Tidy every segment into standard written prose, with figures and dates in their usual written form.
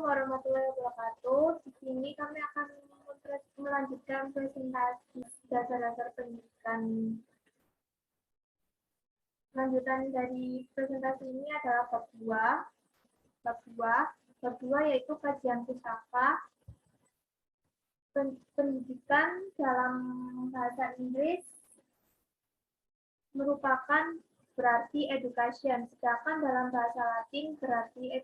Assalamualaikum warahmatullahi wabarakatuh. Di sini kami akan melanjutkan presentasi dasar-dasar pendidikan. Lanjutan dari presentasi ini adalah bab 2. Bab 2 yaitu kajian pustaka, pendidikan dalam bahasa Inggris merupakan berarti education, sedangkan dalam bahasa Latin berarti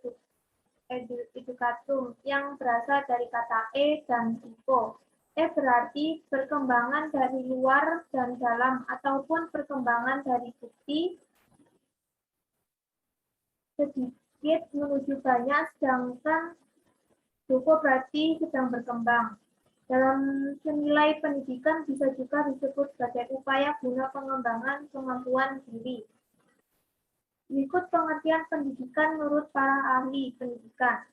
educatum yang berasal dari kata dan eco. Berarti perkembangan dari luar dan dalam ataupun perkembangan dari bukti sedikit menuju banyak, sedangkan Joko berarti sedang berkembang. Dalam senilai pendidikan bisa juga disebut sebagai upaya guna pengembangan kemampuan diri. Berikut pengertian pendidikan menurut para ahli pendidikan.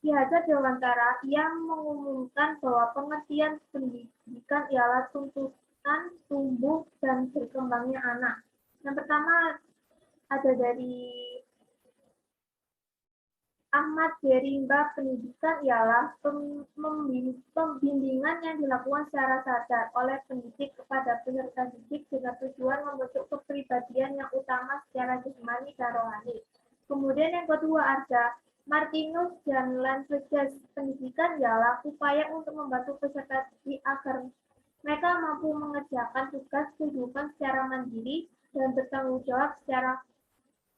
Ki Hajar Dewantara yang mengumumkan bahwa pengertian pendidikan ialah tuntutan tumbuh dan berkembangnya anak. Yang pertama ada dari Ahmad Gerimba, pendidikan ialah pembimbingan yang dilakukan secara sadar oleh pendidik kepada peserta didik dengan tujuan membentuk kepribadian yang utama secara jasmani dan rohani. Kemudian yang kedua ada Martinus dan Lanfranc, pendidikan ialah upaya untuk membantu peserta didik agar mereka mampu mengerjakan tugas kehidupan secara mandiri dan bertanggung jawab secara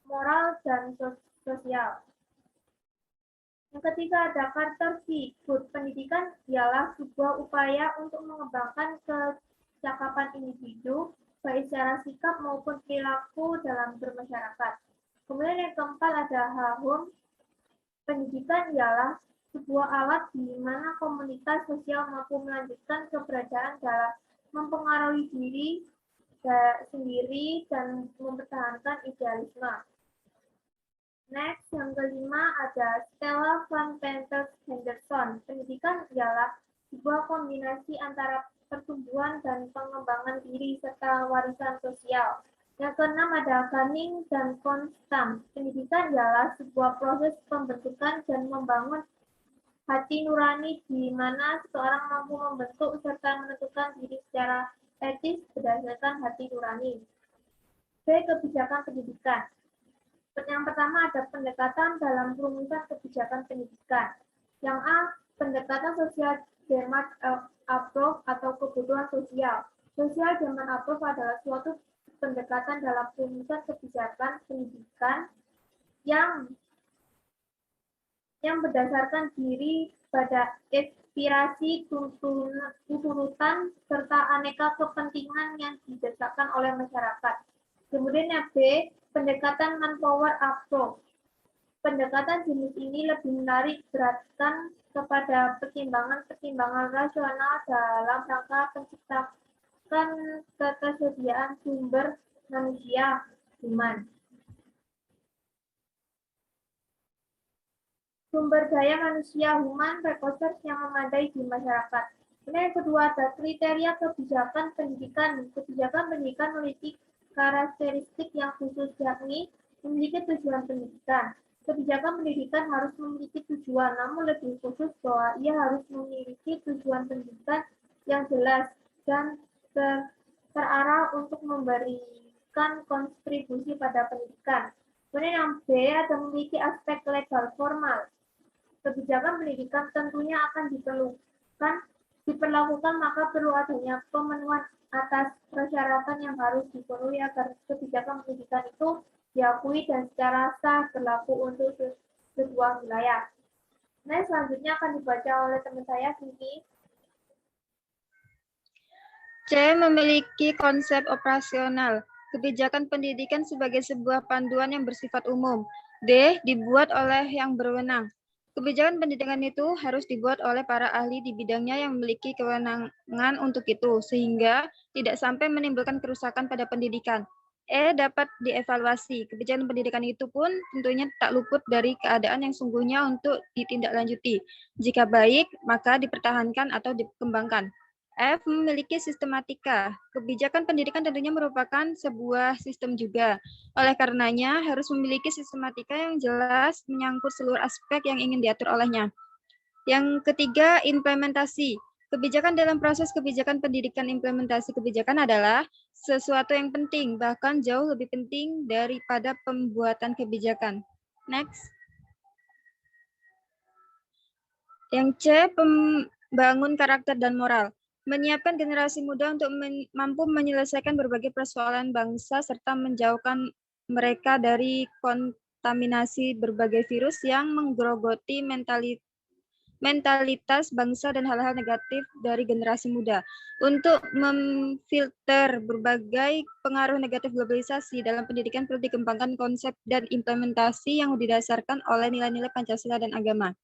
moral dan sosial. Yang ketiga ada Carter V. Good. Pendidikan ialah sebuah upaya untuk mengembangkan kecakapan individu, baik secara sikap maupun perilaku dalam bermasyarakat. Kemudian yang keempat ada Hahun. Pendidikan ialah sebuah alat di mana komunitas sosial mampu melanjutkan keberadaan dalam mempengaruhi diri sendiri dan mempertahankan idealisme. Next, yang kelima ada Stella Van Penters Henderson. Pendidikan ialah sebuah kombinasi antara pertumbuhan dan pengembangan diri serta warisan sosial. Yang keenam ada Gunning dan Constant. Pendidikan ialah sebuah proses pembentukan dan membangun hati nurani di mana seseorang mampu membentuk serta menentukan diri secara etis berdasarkan hati nurani. B. Kebijakan pendidikan. Yang pertama ada pendekatan dalam perumusan kebijakan pendidikan. Yang A, pendekatan sosial demand approach atau kebutuhan sosial. Social demand approach adalah suatu pendekatan dalam perumusan kebijakan pendidikan yang berdasarkan diri pada inspirasi, tuntutan, serta aneka kepentingan yang didasarkan oleh masyarakat. Kemudian yang B, pendekatan manpower approach. Pendekatan jenis ini lebih menarik beratkan kepada pertimbangan rasional dalam rangka menciptakan ketersediaan sumber manusia human. Sumber daya manusia human resources yang memadai di masyarakat. Kemudian yang kedua ada kriteria kebijakan pendidikan. Kebijakan pendidikan memiliki karakteristik yang khusus, yakni memiliki tujuan pendidikan. Kebijakan pendidikan harus memiliki tujuan, namun lebih khusus bahwa ia harus memiliki tujuan pendidikan yang jelas dan terarah untuk memberikan kontribusi pada pendidikan. Kemudian yang B ada memiliki aspek legal formal. Kebijakan pendidikan tentunya akan diperlakukan, maka perlu adanya pemenuhan atas persyaratan yang harus dipenuhi agar kebijakan pendidikan itu diakui dan secara sah berlaku untuk sebuah wilayah. Nah, selanjutnya akan dibaca oleh teman saya, Siti. C. Memiliki konsep operasional. Kebijakan pendidikan sebagai sebuah panduan yang bersifat umum. D. Dibuat oleh yang berwenang. Kebijakan pendidikan itu harus dibuat oleh para ahli di bidangnya yang memiliki kewenangan untuk itu, sehingga tidak sampai menimbulkan kerusakan pada pendidikan. E. Dapat dievaluasi. Kebijakan pendidikan itu pun tentunya tak luput dari keadaan yang sungguhnya untuk ditindaklanjuti. Jika baik, maka dipertahankan atau dikembangkan. F. Memiliki sistematika. Kebijakan pendidikan tentunya merupakan sebuah sistem juga. Oleh karenanya, harus memiliki sistematika yang jelas menyangkut seluruh aspek yang ingin diatur olehnya. Yang ketiga, implementasi. Kebijakan dalam proses kebijakan pendidikan implementasi kebijakan adalah sesuatu yang penting, bahkan jauh lebih penting daripada pembuatan kebijakan. Next. Yang C, membangun karakter dan moral. Menyiapkan generasi muda untuk mampu menyelesaikan berbagai persoalan bangsa serta menjauhkan mereka dari kontaminasi berbagai virus yang menggerogoti mentalitas bangsa dan hal-hal negatif dari generasi muda. Untuk memfilter berbagai pengaruh negatif globalisasi dalam pendidikan perlu dikembangkan konsep dan implementasi yang didasarkan oleh nilai-nilai Pancasila dan agama.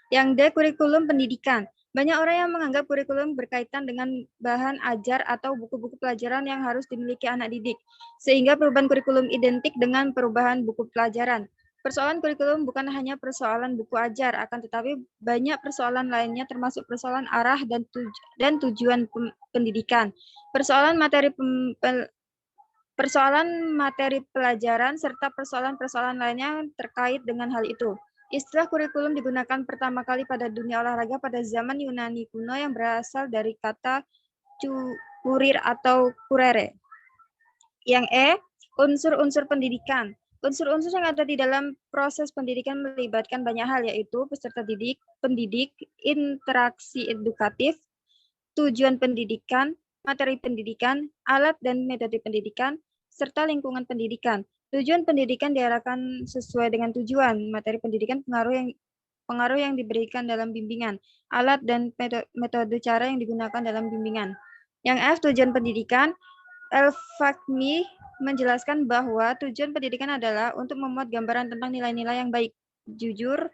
Yang D, kurikulum pendidikan. Banyak orang yang menganggap kurikulum berkaitan dengan bahan ajar atau buku-buku pelajaran yang harus dimiliki anak didik, sehingga perubahan kurikulum identik dengan perubahan buku pelajaran. Persoalan kurikulum bukan hanya persoalan buku ajar, akan tetapi banyak persoalan lainnya termasuk persoalan arah dan tujuan pendidikan, persoalan materi pelajaran, serta persoalan-persoalan lainnya terkait dengan hal itu. Istilah kurikulum digunakan pertama kali pada dunia olahraga pada zaman Yunani kuno yang berasal dari kata kurir atau kurere. Yang E, unsur-unsur pendidikan. Unsur-unsur yang ada di dalam proses pendidikan melibatkan banyak hal, yaitu peserta didik, pendidik, interaksi edukatif, tujuan pendidikan, materi pendidikan, alat dan metode pendidikan, serta lingkungan pendidikan. Tujuan pendidikan diarahkan sesuai dengan tujuan, materi pendidikan pengaruh yang diberikan dalam bimbingan, alat dan metode cara yang digunakan dalam bimbingan. Yang F, tujuan pendidikan. Al-Fakmi menjelaskan bahwa tujuan pendidikan adalah untuk memuat gambaran tentang nilai-nilai yang baik, jujur,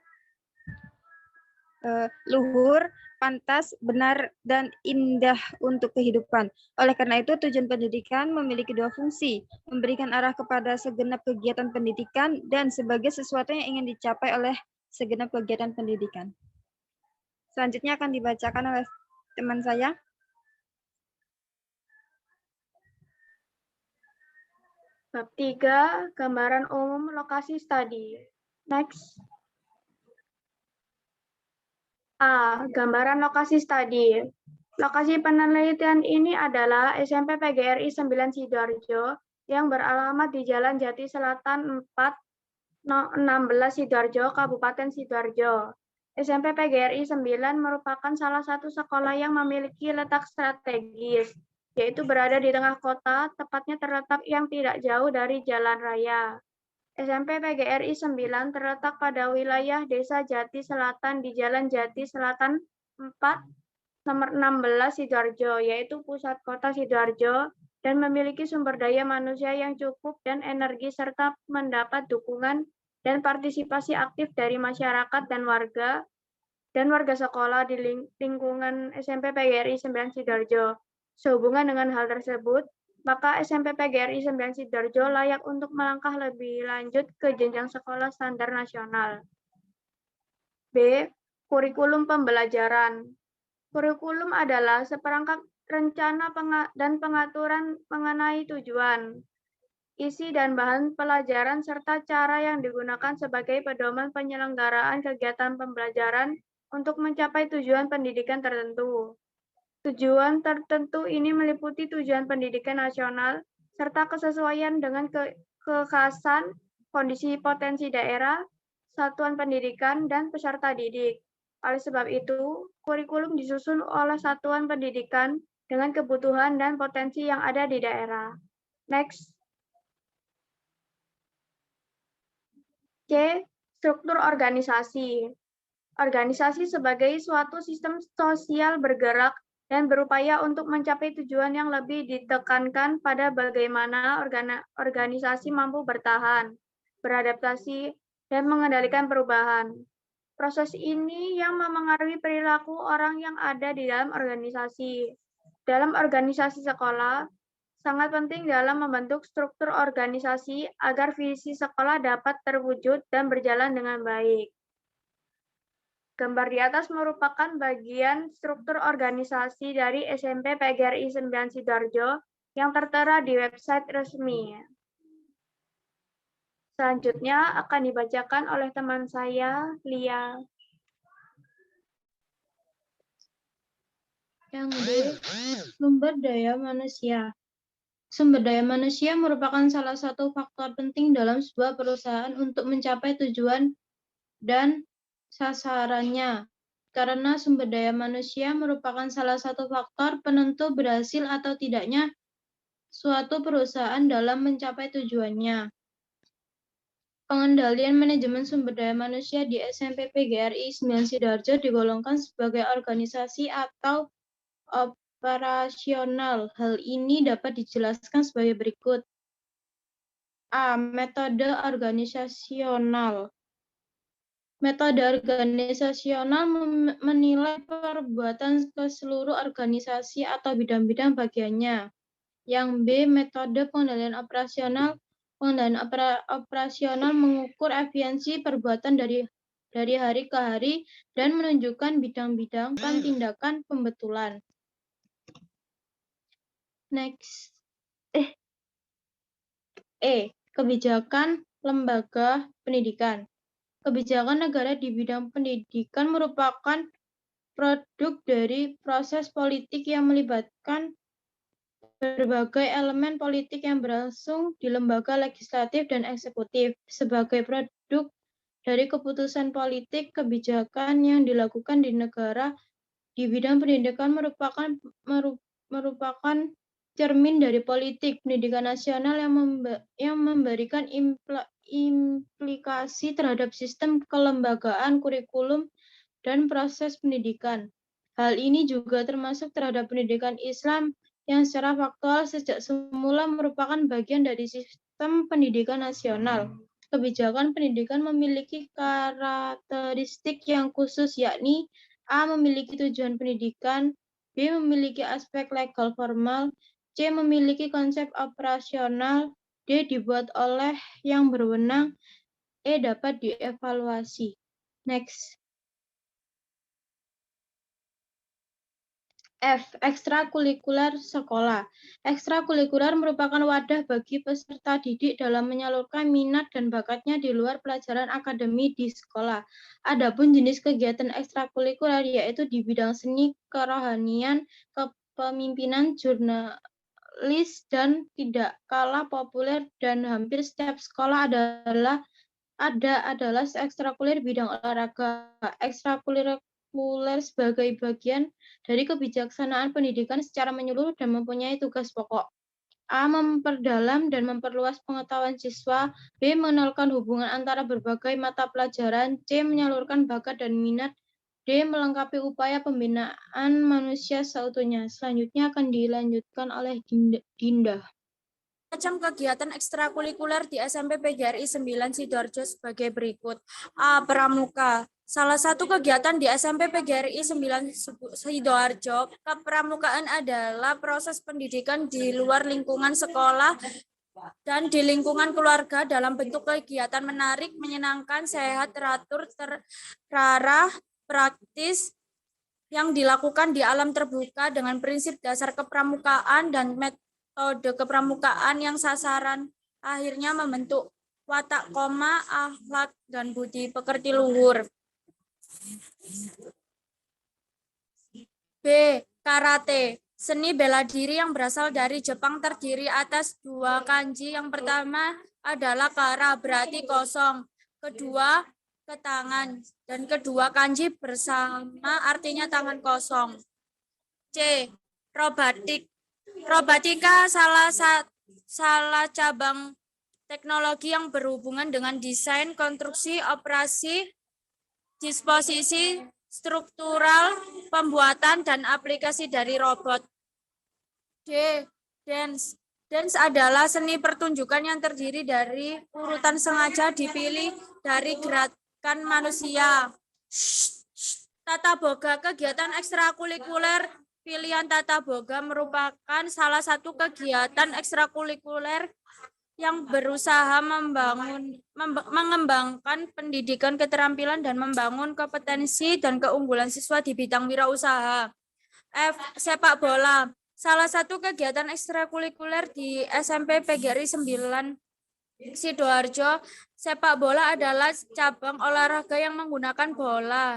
luhur, pantas, benar, dan indah untuk kehidupan. Oleh karena itu, tujuan pendidikan memiliki dua fungsi, memberikan arah kepada segenap kegiatan pendidikan dan sebagai sesuatu yang ingin dicapai oleh segenap kegiatan pendidikan. Selanjutnya akan dibacakan oleh teman saya. Bab 3, gambaran umum lokasi studi. Next. A. Gambaran lokasi studi. Lokasi penelitian ini adalah SMP PGRI 9 Sidoarjo yang beralamat di Jalan Jati Selatan 4, 16 Sidoarjo, Kabupaten Sidoarjo. SMP PGRI 9 merupakan salah satu sekolah yang memiliki letak strategis, yaitu berada di tengah kota, tepatnya terletak yang tidak jauh dari jalan raya. SMP PGRI 9 terletak pada wilayah Desa Jati Selatan di Jalan Jati Selatan 4, nomor 16 Sidoarjo, yaitu pusat kota Sidoarjo, dan memiliki sumber daya manusia yang cukup dan energi serta mendapat dukungan dan partisipasi aktif dari masyarakat dan warga sekolah di lingkungan SMP PGRI 9 Sidoarjo. Sehubungan dengan hal tersebut, maka SMP PGRI 9 Sidoarjo layak untuk melangkah lebih lanjut ke jenjang sekolah standar nasional. B. Kurikulum pembelajaran. Kurikulum adalah seperangkat rencana dan pengaturan mengenai tujuan, isi dan bahan pelajaran, serta cara yang digunakan sebagai pedoman penyelenggaraan kegiatan pembelajaran untuk mencapai tujuan pendidikan tertentu. Tujuan tertentu ini meliputi tujuan pendidikan nasional, serta kesesuaian dengan kekhasan, kondisi potensi daerah, satuan pendidikan, dan peserta didik. Oleh sebab itu, kurikulum disusun oleh satuan pendidikan dengan kebutuhan dan potensi yang ada di daerah. Next. C. Struktur organisasi. Organisasi sebagai suatu sistem sosial bergerak dan berupaya untuk mencapai tujuan yang lebih ditekankan pada bagaimana organisasi mampu bertahan, beradaptasi, dan mengendalikan perubahan. Proses ini yang memengaruhi perilaku orang yang ada di dalam organisasi. Dalam organisasi sekolah, sangat penting dalam membentuk struktur organisasi agar visi sekolah dapat terwujud dan berjalan dengan baik. Gambar di atas merupakan bagian struktur organisasi dari SMP PGRI 9 Sidoarjo yang tertera di website resmi. Selanjutnya akan dibacakan oleh teman saya, Lia. Yang D, sumber daya manusia. Sumber daya manusia merupakan salah satu faktor penting dalam sebuah perusahaan untuk mencapai tujuan dan sasarannya. Karena sumber daya manusia merupakan salah satu faktor penentu berhasil atau tidaknya suatu perusahaan dalam mencapai tujuannya. Pengendalian manajemen sumber daya manusia di SMP PGRI 9 Sidoarjo digolongkan sebagai organisasi atau operasional. Hal ini dapat dijelaskan sebagai berikut. A. Metode organisasional. Metode organisasional menilai perbuatan ke seluruh organisasi atau bidang-bidang bagiannya. Yang B. Metode pengendalian operasional. Pengendalian operasional mengukur efisiensi perbuatan dari hari ke hari dan menunjukkan bidang-bidang tindakan pembetulan. Next. E. Kebijakan lembaga pendidikan. Kebijakan negara di bidang pendidikan merupakan produk dari proses politik yang melibatkan berbagai elemen politik yang berlangsung di lembaga legislatif dan eksekutif. Sebagai produk dari keputusan politik, kebijakan yang dilakukan di negara di bidang pendidikan merupakan cermin dari politik pendidikan nasional yang memberikan implikasi terhadap sistem kelembagaan, kurikulum, dan proses pendidikan. Hal ini juga termasuk terhadap pendidikan Islam yang secara faktual sejak semula merupakan bagian dari sistem pendidikan nasional. Kebijakan pendidikan memiliki karakteristik yang khusus, yakni A. Memiliki tujuan pendidikan, B. Memiliki aspek legal formal, C. Memiliki konsep operasional, D. Dibuat oleh yang berwenang, E. Dapat dievaluasi. Next. F. Ekstrakurikuler sekolah. Ekstrakurikuler merupakan wadah bagi peserta didik dalam menyalurkan minat dan bakatnya di luar pelajaran akademi di sekolah. Adapun jenis kegiatan ekstrakurikuler yaitu di bidang seni, kerohanian, kepemimpinan, jurnalis, dan tidak kalah populer dan hampir setiap sekolah adalah ekstrakurikuler bidang olahraga. Ekstrakurikuler sebagai bagian dari kebijaksanaan pendidikan secara menyeluruh dan mempunyai tugas pokok. A. Memperdalam dan memperluas pengetahuan siswa. B. Mengenalkan hubungan antara berbagai mata pelajaran. C. Menyalurkan bakat dan minat. D. Melengkapi upaya pembinaan manusia seutuhnya. Selanjutnya akan dilanjutkan oleh Dinda. Macam kegiatan ekstrakurikuler di SMP PGRI 9 Sidoarjo sebagai berikut. A. Pramuka. Salah satu kegiatan di SMP PGRI 9 Sidoarjo, kepramukaan adalah proses pendidikan di luar lingkungan sekolah dan di lingkungan keluarga dalam bentuk kegiatan menarik, menyenangkan, sehat, teratur, terarah, praktis, yang dilakukan di alam terbuka dengan prinsip dasar kepramukaan dan metode kepramukaan yang sasaran akhirnya membentuk watak koma, akhlak, dan budi pekerti luhur. B. Karate. Seni bela diri yang berasal dari Jepang terdiri atas dua kanji. Yang pertama adalah kara, berarti kosong. Kedua, ke tangan. Dan kedua kanji bersama artinya tangan kosong. C. Robatik. Robatika salah cabang teknologi yang berhubungan dengan desain, konstruksi, operasi, disposisi, struktural, pembuatan, dan aplikasi dari robot. D. Dance. Dance adalah seni pertunjukan yang terdiri dari urutan sengaja dipilih dari gerakan manusia. Tata boga. Kegiatan ekstrakurikuler pilihan tata boga merupakan salah satu kegiatan ekstrakurikuler yang berusaha mengembangkan pendidikan keterampilan dan membangun kompetensi dan keunggulan siswa di bidang wirausaha. F. Sepak bola. Salah satu kegiatan ekstrakurikuler di SMP PGRI 9 Sidoarjo, sepak bola adalah cabang olahraga yang menggunakan bola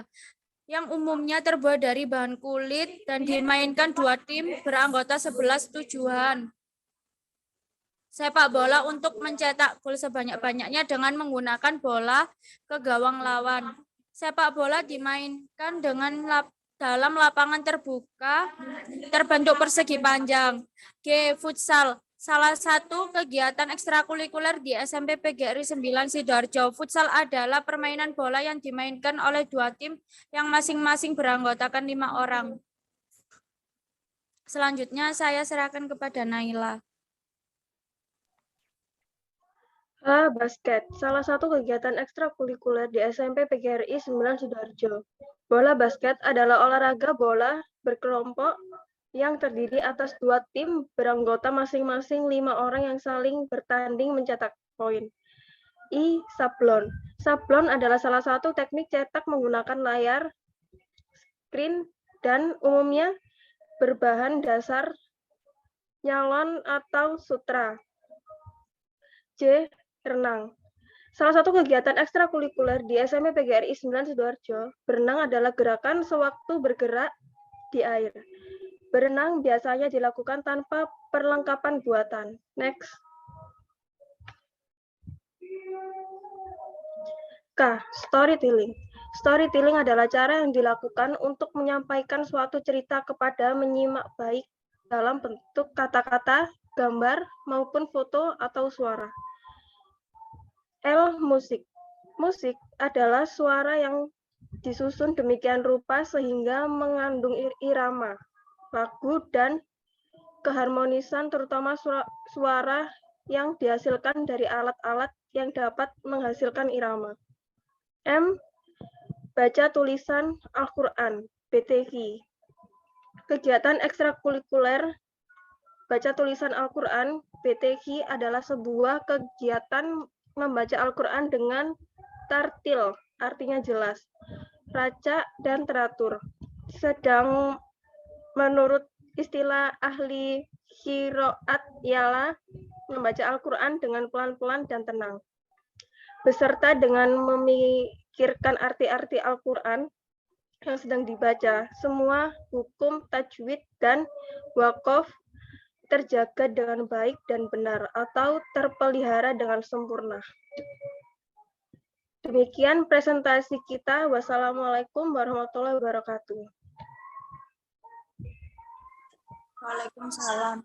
yang umumnya terbuat dari bahan kulit dan dimainkan 2 tim beranggota 11 tujuan. Sepak bola untuk mencetak gol sebanyak-banyaknya dengan menggunakan bola ke gawang lawan. Sepak bola dimainkan dalam lapangan terbuka terbentuk persegi panjang. G. Futsal. Salah satu kegiatan ekstrakurikuler di SMP PGRI 9 Sidoarjo. Futsal adalah permainan bola yang dimainkan oleh 2 tim yang masing-masing beranggotakan 5 orang. Selanjutnya saya serahkan kepada Naila. Basket. Salah satu kegiatan ekstrakurikuler di SMP PGRI 9 Sidoarjo. Bola basket adalah olahraga bola berkelompok yang terdiri atas 2 tim beranggota masing-masing 5 orang yang saling bertanding mencetak poin. I. Sablon. Sablon adalah salah satu teknik cetak menggunakan layar, screen, dan umumnya berbahan dasar nyalon atau sutra. J. Renang. Salah satu kegiatan ekstrakurikuler di SMP PGRI 9 Sidoarjo, berenang adalah gerakan sewaktu bergerak di air. Berenang biasanya dilakukan tanpa perlengkapan buatan. Next. K. Storytelling. Storytelling adalah cara yang dilakukan untuk menyampaikan suatu cerita kepada menyimak baik dalam bentuk kata-kata, gambar, maupun foto atau suara. L. Musik. Musik adalah suara yang disusun demikian rupa sehingga mengandung irama, lagu, dan keharmonisan, terutama suara yang dihasilkan dari alat-alat yang dapat menghasilkan irama. M. Baca tulisan Al-Quran, BTQ. Kegiatan ekstrakurikuler baca tulisan Al-Quran, BTQ adalah sebuah kegiatan membaca Al-Quran dengan tartil, artinya jelas, racak, dan teratur. Sedang menurut istilah ahli qiraat ialah membaca Al-Quran dengan pelan-pelan dan tenang, beserta dengan memikirkan arti-arti Al-Quran yang sedang dibaca. Semua hukum tajwid dan waqaf terjaga dengan baik dan benar atau terpelihara dengan sempurna. Demikian presentasi kita. Wassalamualaikum warahmatullahi wabarakatuh. Waalaikumsalam.